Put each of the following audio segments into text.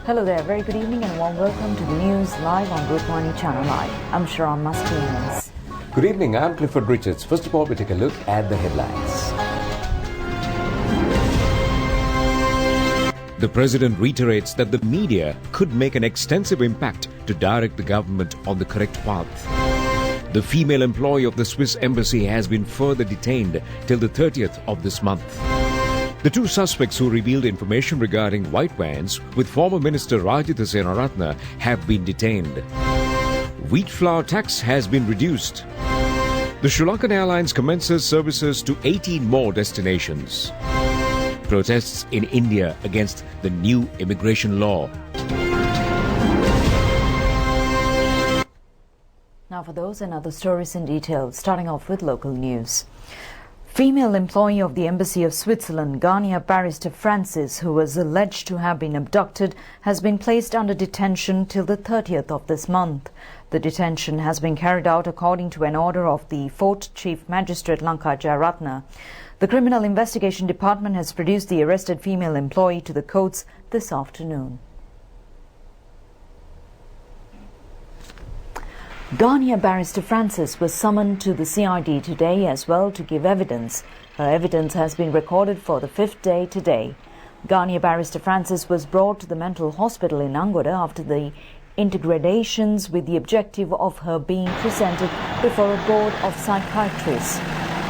Hello there, very good evening and warm welcome to the news live on Rupavahini channel live. I'm Sharon Mastines. Good evening, I'm Clifford Richards. First of all, we take a look at the headlines. The President reiterates that the media could make an extensive impact to direct the government on the correct path. The female employee of the Swiss embassy has been further detained till the 30th of this month. The two suspects who revealed information regarding white vans with former Minister Rajitha Senaratne have been detained. Wheat flour tax has been reduced. The Sri Lankan Airlines commences services to 18 more destinations. Protests in India against the new immigration law. Now for those and other stories in detail, starting off with local news. Female employee of the Embassy of Switzerland, Ghanaian barrister Francis, who was alleged to have been abducted, has been placed under detention till the 30th of this month. The detention has been carried out according to an order of the 4th Chief Magistrate Lanka Jayaratne. The Criminal Investigation Department has produced the arrested female employee to the courts this afternoon. Ghanaian barrister Francis was summoned to the CID today as well to give evidence. Her evidence has been recorded for the 5th day today. Ghanaian barrister Francis was brought to the mental hospital in Angoda after the integradations with the objective of her being presented before a board of psychiatrists.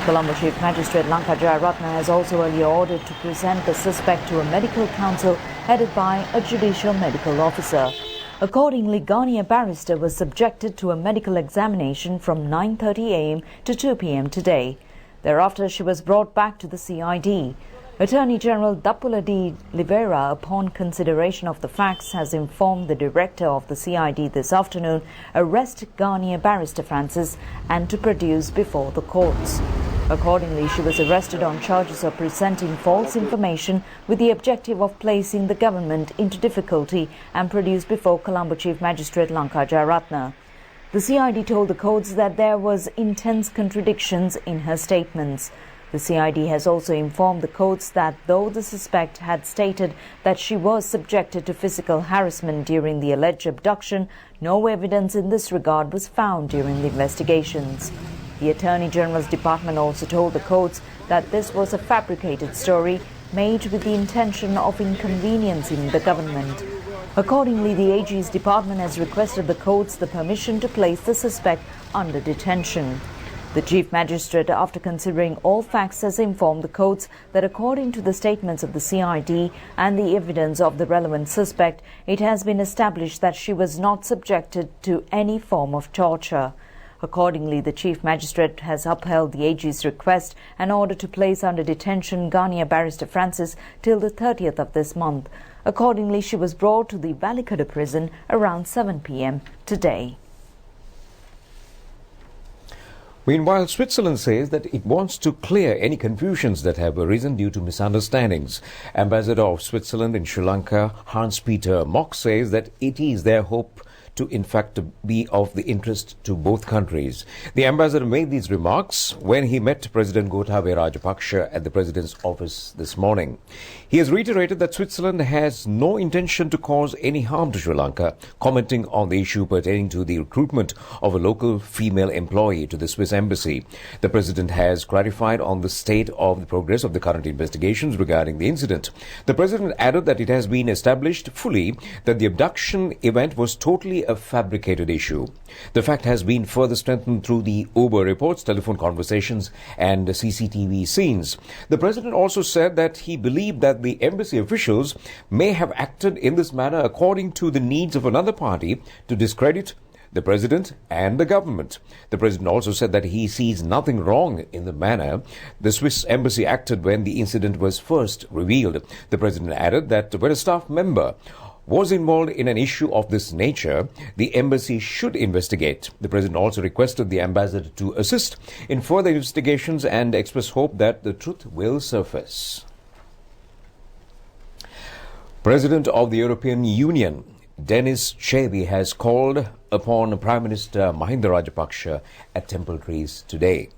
Colombo Chief Magistrate Lanka Jayaratne has also earlier ordered to present the suspect to a medical council headed by a judicial medical officer. Accordingly, Ghanaian barrister was subjected to a medical examination from 9:30 a.m. to 2 p.m. today. Thereafter, she was brought back to the CID. Attorney General Dapula de Oliveira, upon consideration of the facts, has informed the director of the CID this afternoon arrest Ghanaian barrister Francis and to produce before the courts. Accordingly, she was arrested on charges of presenting false information with the objective of placing the government into difficulty and produced before Colombo Chief Magistrate Lanka Jayaratne. The CID told the courts that there was intense contradictions in her statements. The CID has also informed the courts that though the suspect had stated that she was subjected to physical harassment during the alleged abduction, no evidence in this regard was found during the investigations. The Attorney General's department also told the courts that this was a fabricated story made with the intention of inconveniencing the government. Accordingly, the AG's department has requested the courts the permission to place the suspect under detention. The Chief Magistrate, after considering all facts, has informed the courts that according to the statements of the CID and the evidence of the relevant suspect, it has been established that she was not subjected to any form of torture. Accordingly, the Chief Magistrate has upheld the AG's request and ordered to place under detention Ghanaian barrister Francis till the 30th of this month. Accordingly, she was brought to the Valikada prison around 7 p.m. today. Meanwhile, Switzerland says that it wants to clear any confusions that have arisen due to misunderstandings. Ambassador of Switzerland in Sri Lanka, Hans-Peter Mock, says that it is their hope to in fact be of the interest to both countries. The ambassador made these remarks when he met President Gotabaya Rajapaksa at the president's office this morning. He has reiterated that Switzerland has no intention to cause any harm to Sri Lanka, commenting on the issue pertaining to the recruitment of a local female employee to the Swiss embassy. The president has clarified on the state of the progress of the current investigations regarding the incident. The president added that it has been established fully that the abduction event was totally a fabricated issue. The fact has been further strengthened through the Uber reports, telephone conversations and CCTV scenes. The president also said that he believed that the embassy officials may have acted in this manner according to the needs of another party to discredit the president and the government. The president also said that he sees nothing wrong in the manner the Swiss embassy acted when the incident was first revealed. The president added that when a staff member was involved in an issue of this nature, the embassy should investigate. The president also requested the ambassador to assist in further investigations and expressed hope that the truth will surface. President of the European Union, Denis Chevy, has called upon Prime Minister Mahinda Rajapaksa at Temple Trees today.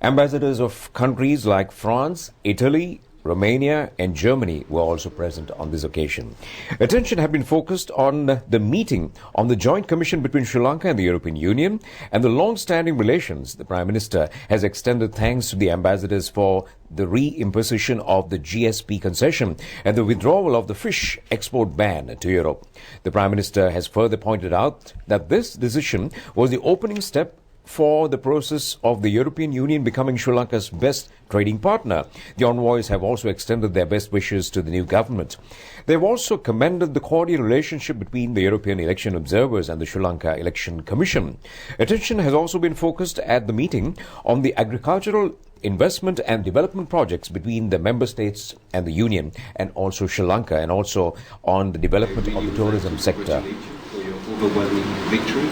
Ambassadors of countries like France, Italy, Romania and Germany were also present on this occasion. Attention had been focused on the meeting on the Joint Commission between Sri Lanka and the European Union and the long-standing relations. The Prime Minister has extended thanks to the ambassadors for the reimposition of the GSP concession and the withdrawal of the fish export ban to Europe. The Prime Minister has further pointed out that this decision was the opening step for the process of the European Union becoming Sri Lanka's best trading partner. The envoys have also extended their best wishes to the new government. They have also commended the cordial relationship between the European election observers and the Sri Lanka Election Commission. Attention has also been focused at the meeting on the agricultural investment and development projects between the member states and the Union and also Sri Lanka, and also on the development of the tourism sector. For your overwhelming victory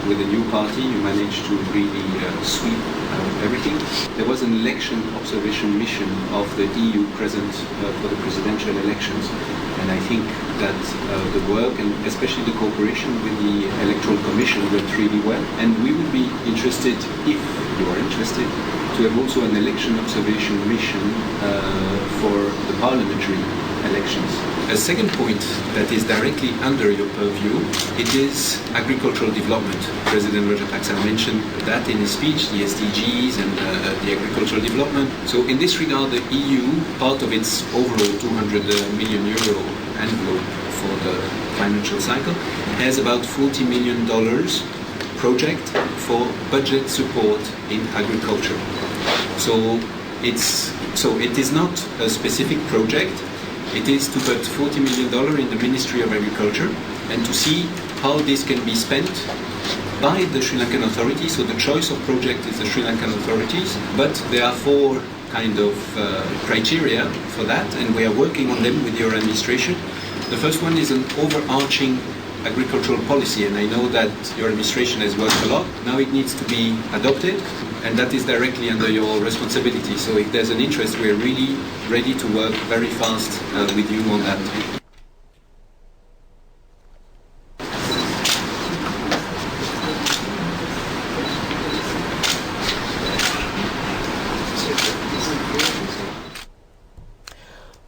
with the new party, you managed to really sweep everything. There was an election observation mission of the EU present for the presidential elections, and I think that the work and especially the cooperation with the Electoral Commission went really well. And we would be interested, if you are interested, to have also an election observation mission for the parliamentary elections. A second point that is directly under your purview, it is agricultural development. President Rajapaksa mentioned that in his speech, the SDGs and the agricultural development. So in this regard, the EU, part of its overall 200 million euro envelope for the financial cycle, has about $40 million project for budget support in agriculture. So it is not a specific project. It is to put $40 million in the Ministry of Agriculture and to see how this can be spent by the Sri Lankan authorities. So the choice of project is the Sri Lankan authorities, but there are four kind of criteria for that, and we are working on them with your administration. The first one is an overarching agricultural policy, and I know that your administration has worked a lot. Now it needs to be adopted, and that is directly under your responsibility. So if there's an interest, we're really ready to work very fast with you on that.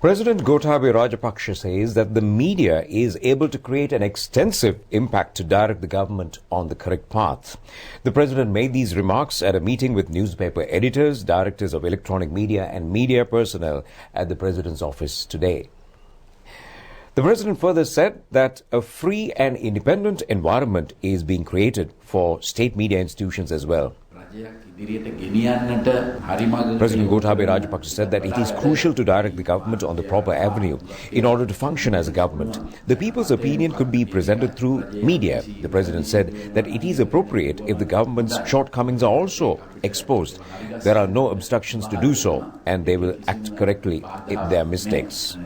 President Gotabaya Rajapaksa says that the media is able to create an extensive impact to direct the government on the correct path. The president made these remarks at a meeting with newspaper editors, directors of electronic media and media personnel at the president's office today. The president further said that a free and independent environment is being created for state media institutions as well. President Gotabaya Rajapaksa said that it is crucial to direct the government on the proper avenue in order to function as a government. The people's opinion could be presented through media. The president said that it is appropriate if the government's shortcomings are also exposed. There are no obstructions to do so, and they will act correctly if there are mistakes.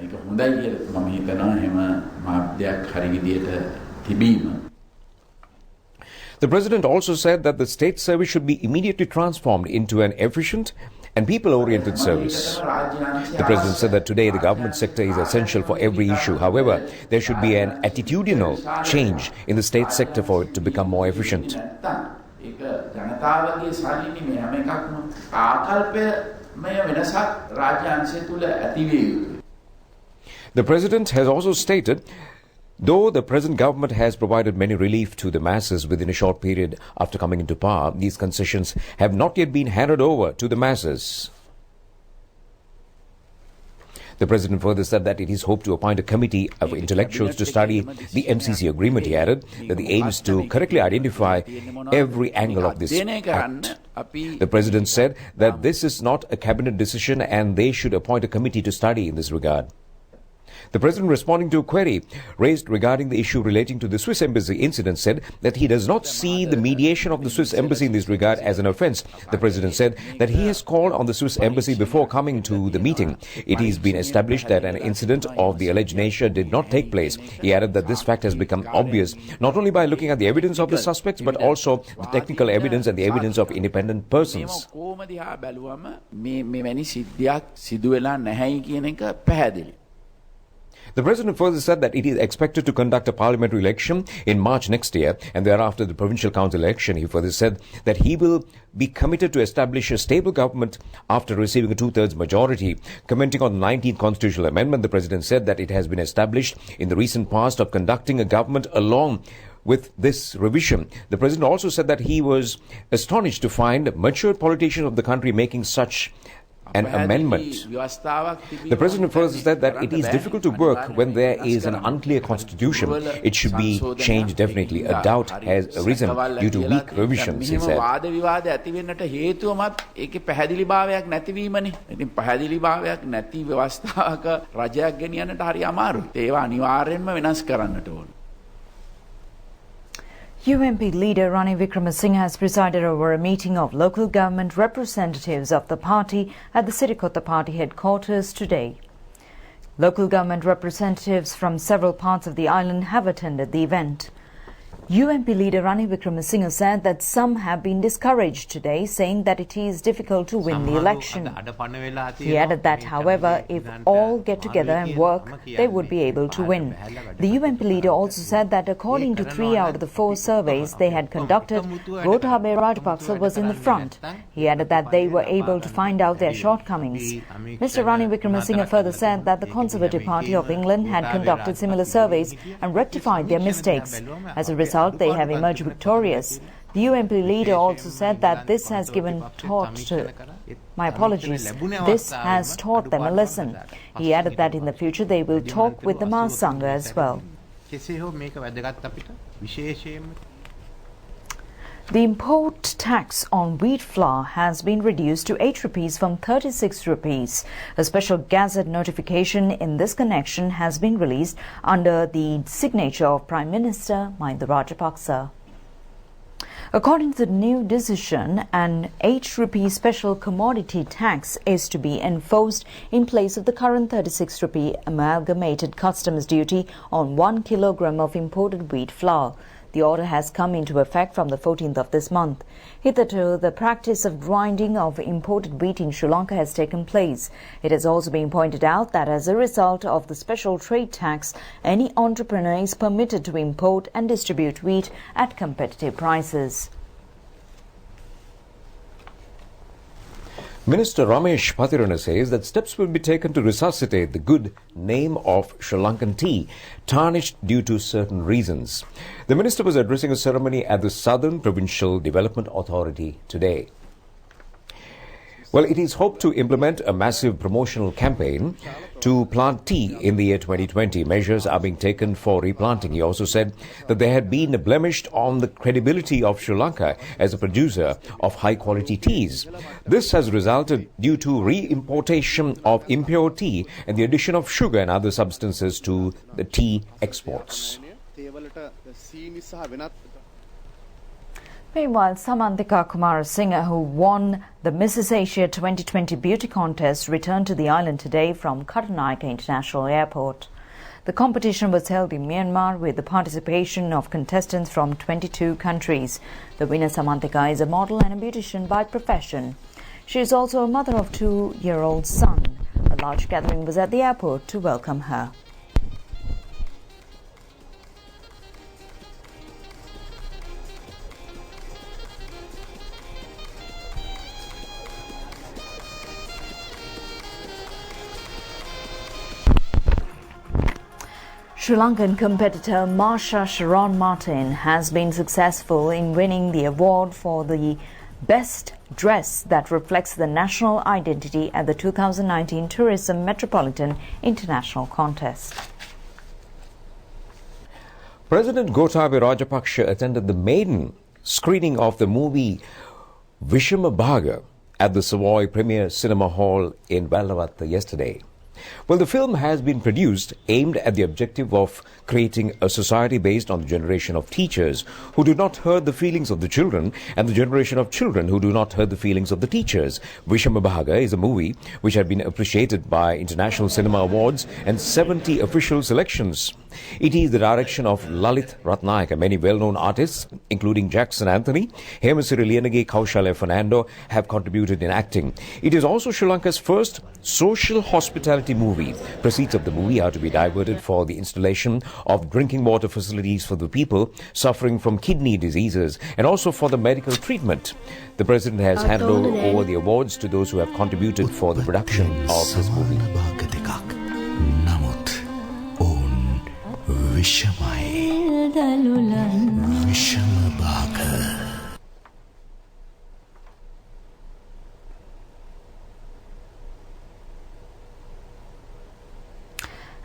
The president also said that the state service should be immediately transformed into an efficient and people-oriented service. The president said that today the government sector is essential for every issue. However, there should be an attitudinal change in the state sector for it to become more efficient. The president has also stated, though the present government has provided many relief to the masses within a short period after coming into power, these concessions have not yet been handed over to the masses. The president further said that it is hoped to appoint a committee of intellectuals to study the MCC agreement. He added that the aim is to correctly identify every angle of this act. The president said that this is not a cabinet decision and they should appoint a committee to study in this regard. The president, responding to a query raised regarding the issue relating to the Swiss embassy incident, said that he does not see the mediation of the Swiss embassy in this regard as an offence. The president said that he has called on the Swiss embassy before coming to the meeting. It has been established that an incident of the alleged nature did not take place. He added that this fact has become obvious not only by looking at the evidence of the suspects but also the technical evidence and the evidence of independent persons. The president further said that it is expected to conduct a parliamentary election in March next year and thereafter the provincial council election. He further said that he will be committed to establish a stable government after receiving a two-thirds majority. Commenting on the 19th constitutional amendment, the president said that it has been established in the recent past of conducting a government along with this revision. The president also said that he was astonished to find mature politicians of the country making such an amendment. The president further said that it is difficult to work when there is an unclear constitution. It should be changed definitely. A doubt has arisen due to weak revisions, he said. UMP leader Ranil Wickremesinghe has presided over a meeting of local government representatives of the party at the Sirikota party headquarters today. Local government representatives from several parts of the island have attended the event. UMP leader Ranil Wickremesinghe said that some have been discouraged today, saying that it is difficult to win the election. He added that, however, if all get together and work, they would be able to win. The UMP leader also said that according to 3 out of the 4 surveys they had conducted, Gotabaya Rajapaksa was in the front. He added that they were able to find out their shortcomings. Mr. Ranil Wickremesinghe further said that the Conservative Party of England had conducted similar surveys and rectified their mistakes. As a result, they have emerged victorious. The UMP leader also said that this has taught them a lesson. He added that in the future they will talk with the Mahasangha as well. The import tax on wheat flour has been reduced to 8 rupees from 36 rupees. A special gazette notification in this connection has been released under the signature of Prime Minister Mahinda Rajapaksa. According to the new decision, an 8 rupee special commodity tax is to be enforced in place of the current 36 rupee amalgamated customs duty on 1 kilogram of imported wheat flour. The order has come into effect from the 14th of this month. Hitherto, the practice of grinding of imported wheat in Sri Lanka has taken place. It has also been pointed out that as a result of the special trade tax, any entrepreneur is permitted to import and distribute wheat at competitive prices. Minister Ramesh Pathirana says that steps will be taken to resuscitate the good name of Sri Lankan tea, tarnished due to certain reasons. The minister was addressing a ceremony at the Southern Provincial Development Authority today. Well, it is hoped to implement a massive promotional campaign to plant tea in the year 2020. Measures are being taken for replanting. He also said that there had been a blemish on the credibility of Sri Lanka as a producer of high-quality teas. This has resulted due to re-importation of impure tea and the addition of sugar and other substances to the tea exports. Meanwhile, Samantika Kumarasinghe, who won the Mrs. Asia 2020 beauty contest, returned to the island today from Katunayake International Airport. The competition was held in Myanmar with the participation of contestants from 22 countries. The winner, Samantika, is a model and a beautician by profession. She is also a mother of a 2-year-old son. A large gathering was at the airport to welcome her. Sri Lankan competitor Marsha Sharon Martin has been successful in winning the award for the best dress that reflects the national identity at the 2019 Tourism Metropolitan International Contest. President Gotabaya Rajapaksa attended the maiden screening of the movie Vishamabhaga at the Savoy Premier Cinema Hall in Vallavatta yesterday. Well, the film has been produced aimed at the objective of creating a society based on the generation of teachers who do not hurt the feelings of the children and the generation of children who do not hurt the feelings of the teachers. Vishamabhaga is a movie which had been appreciated by International Cinema Awards and 70 official selections. It is the direction of Lalit Ratnayaka. Many well-known artists, including Jackson Anthony, Hemasiri Liyanage, Kaushalya Fernando, have contributed in acting. It is also Sri Lanka's first social hospitality charity movie. Proceeds of the movie are to be diverted for the installation of drinking water facilities for the people suffering from kidney diseases and also for the medical treatment. The President has handed over the awards to those who have contributed for the production of this movie.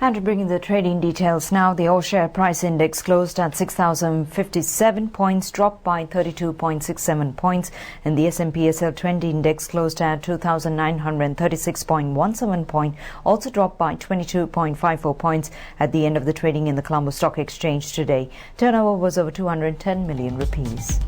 And to bring in the trading details now, the all-share price index closed at 6,057 points, dropped by 32.67 points, and the S&P SL 20 index closed at 2,936.17 points, also dropped by 22.54 points at the end of the trading in the Colombo Stock Exchange today. Turnover was over 210 million rupees.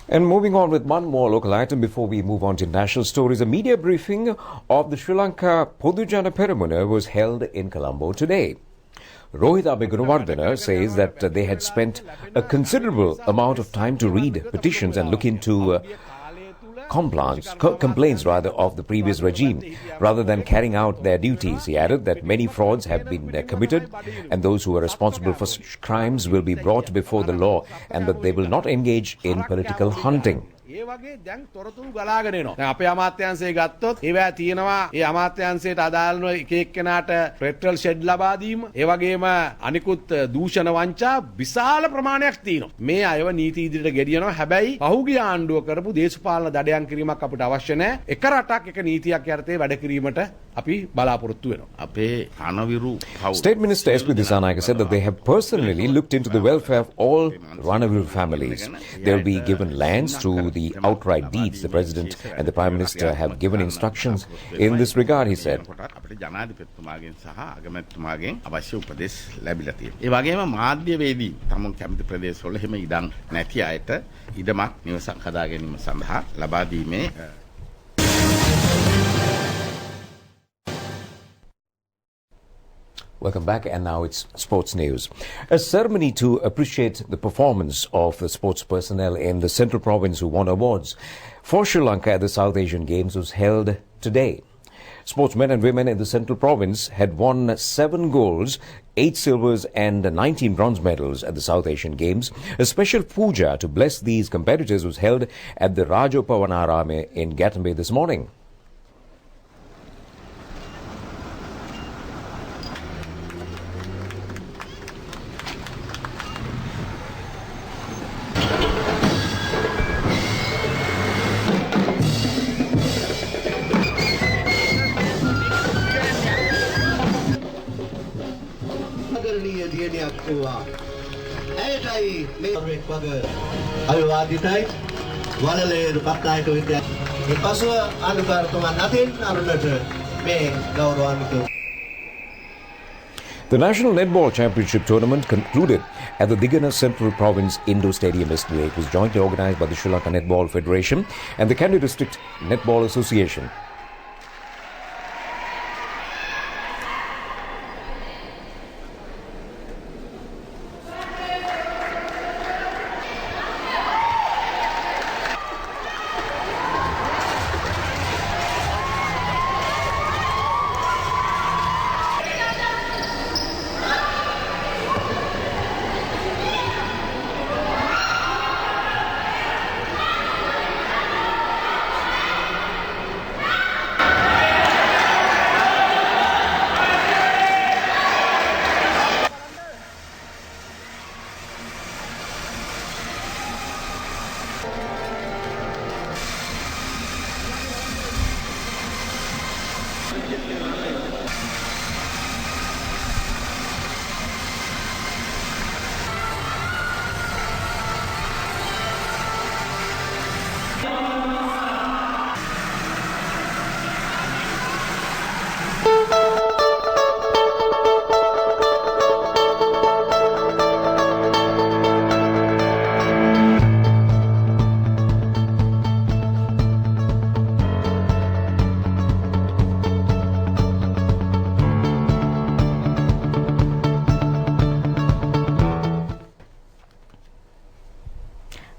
And moving on with one more local item before we move on to national stories, a media briefing of the Sri Lanka Podujana Peramuna was held in Colombo today. Rohit Abegunawardena says that they had spent a considerable amount of time to read petitions and look into complaints of the previous regime rather than carrying out their duties. He added that many frauds have been committed and those who are responsible for such crimes will be brought before the law and that they will not engage in political hunting. ඒ වගේ දැන් තොරතුරු ගලාගෙන එනවා. දැන් අපේ අමාත්‍යාංශය ගත්තොත් ඒවා තියෙනවා ඒ අමාත්‍යාංශයට අදාළ වෙන එක එක්කෙනාට පෙට්‍රල් ෂෙඩ් ලබා දීම, ඒ වගේම අනිකුත් දූෂණ වංචා විශාල ප්‍රමාණයක් තියෙනවා. මේ අයව නීති ඉදිරියට ගෙනියනවා. හැබැයි පහුගිය ආණ්ඩුව කරපු දේශපාලන දඩයන් කිරීමක් අපිට අවශ්‍ය නැහැ. එක රටක් එක නීතියක් යටතේ වැඩ කිරීමට අපි බලාපොරොත්තු වෙනවා. අපේ අනවිරු State Minister S.P. Dissanayake said that they have personally looked into the welfare of all Ranaviru families. They will be given lands through the outright deeds. The President and the Prime Minister have given instructions in this regard, he said. ඒ වගේම මාධ්‍යවේදී තමුන් කැමති ප්‍රදේශවල හිම ඉඩම් නැති අයට ඉඩමක් නිවසක් හදා ගැනීම සඳහා ලබා දීමේ Welcome back, and now it's sports news. A ceremony to appreciate the performance of the sports personnel in the Central Province who won awards for Sri Lanka at the South Asian Games was held today. Sportsmen and women in the Central Province had won 7 golds, 8 silvers and 19 bronze medals at the South Asian Games. A special puja to bless these competitors was held at the Rajopavanarame in Gatambay this morning. The National Netball Championship tournament concluded at the Digana Central Province Indo Stadium yesterday. It was jointly organized by the Sri Lanka Netball Federation and the Kandy District Netball Association.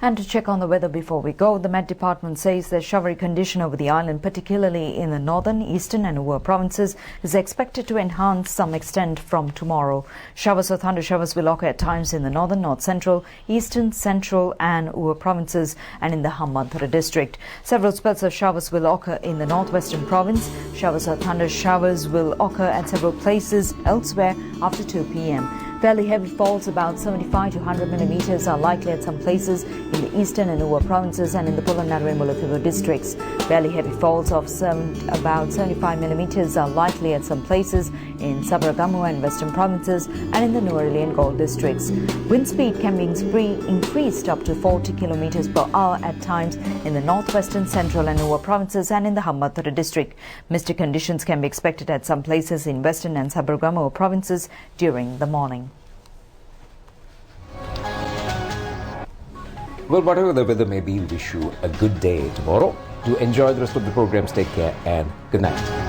And to check on the weather before we go, the Met Department says there's showery condition over the island, particularly in the northern, eastern and Ua provinces, is expected to enhance some extent from tomorrow. Showers or thunder showers will occur at times in the northern, north central, eastern, central and Ua provinces and in the Hambantota district. Several spells of showers will occur in the northwestern province. Showers or thunder showers will occur at several places elsewhere after 2 p.m. Fairly heavy falls, about 75 to 100 millimeters, are likely at some places in the eastern and Ua provinces and in the Polonnaruwa and Mullafibu districts. Fairly heavy falls of about 75 millimeters are likely at some places in Sabaragamuwa and western provinces and in the Nuwara and Galle districts. Wind speed can be increased up to 40 kilometers per hour at times in the northwestern, central and Ua provinces and in the Hambantota district. Misty conditions can be expected at some places in western and Sabaragamuwa provinces during the morning. Well, whatever the weather may be, we wish you a good day tomorrow. To enjoy the rest of the programs, take care and good night.